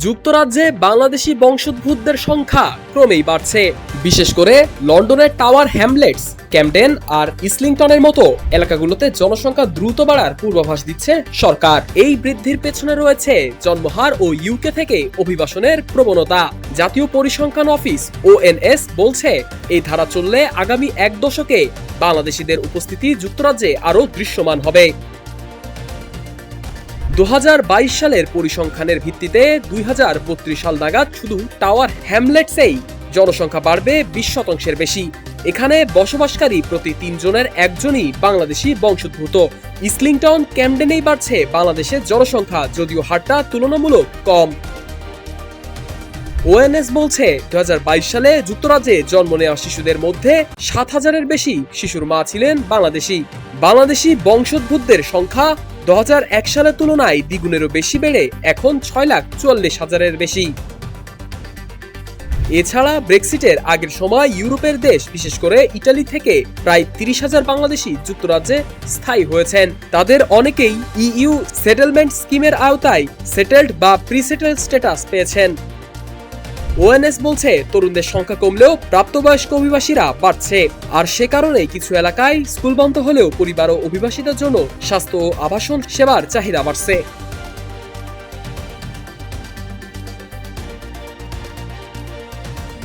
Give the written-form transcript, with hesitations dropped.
যুক্তরাজ্যে বাংলাদেশি বংশোদ্ভূতদের সংখ্যা ক্রমেই বাড়ছে। বিশেষ করে লন্ডনের টাওয়ার হ্যামলেটস, ক্যামডেন আর ইসলিংটনের মতো এলাকাগুলোতে জনসংখ্যা দ্রুত বাড়ার পূর্বাভাস দিচ্ছে সরকার। এই বৃদ্ধির পেছনে রয়েছে জন্মহার ও ইউকে থেকে অভিবাসনের প্রবণতা। জাতীয় পরিসংখ্যান অফিস ONS বলছে, এই ধারা চললে আগামী এক দশকে বাংলাদেশিদের উপস্থিতি যুক্তরাজ্যে আরও দৃশ্যমান হবে। 2022 সালের পরিসংখ্যানের ভিত্তিতে 2032 সাল নাগাদ শুধু টাওয়ার হ্যামলেটসেই জনসংখ্যা বাড়বে 20% বেশি। এখানে বসবাসকারী প্রতি 3 জনের একজনই বাংলাদেশি বংশোদ্ভূত। ইসলিংটন, ক্যামডেনেই বাড়ছে বাংলাদেশের জনসংখ্যা, যদিও হারটা তুলনামূলক কম। ONS বলছে, 2022 সালে যুক্তরাজ্যে জন্ম নেওয়া শিশুদের মধ্যে 7,000-এর বেশি শিশুর মা ছিলেন বাংলাদেশি। বাংলাদেশি বংশোদ্ভূতদের সংখ্যা 2001 সালের তুলনায় দ্বিগুণেরও বেশি বেড়ে এখন 6,44,000-এর বেশি। এছাড়া ব্রেক্সিটের আগের সময় ইউরোপের দেশ, বিশেষ করে ইটালি থেকে প্রায় 30,000 বাংলাদেশি যুক্তরাজ্যে স্থায়ী হয়েছেন। তাদের অনেকেই EU সেটেলমেন্ট স্কিমের আওতায় সেটেলড বা প্রি-সেটেলড স্ট্যাটাস পেয়েছেন। ONS বলছে, তরুণদের সংখ্যা কমলেও প্রাপ্তবয়স্ক অভিবাসীরা বাড়ছে। আর সে কারণেই কিছু এলাকায় স্কুল বন্ধ হলেও পরিবার ও অভিবাসীদের জন্য স্বাস্থ্য ও আবাসন সেবার চাহিদা বাড়ছে।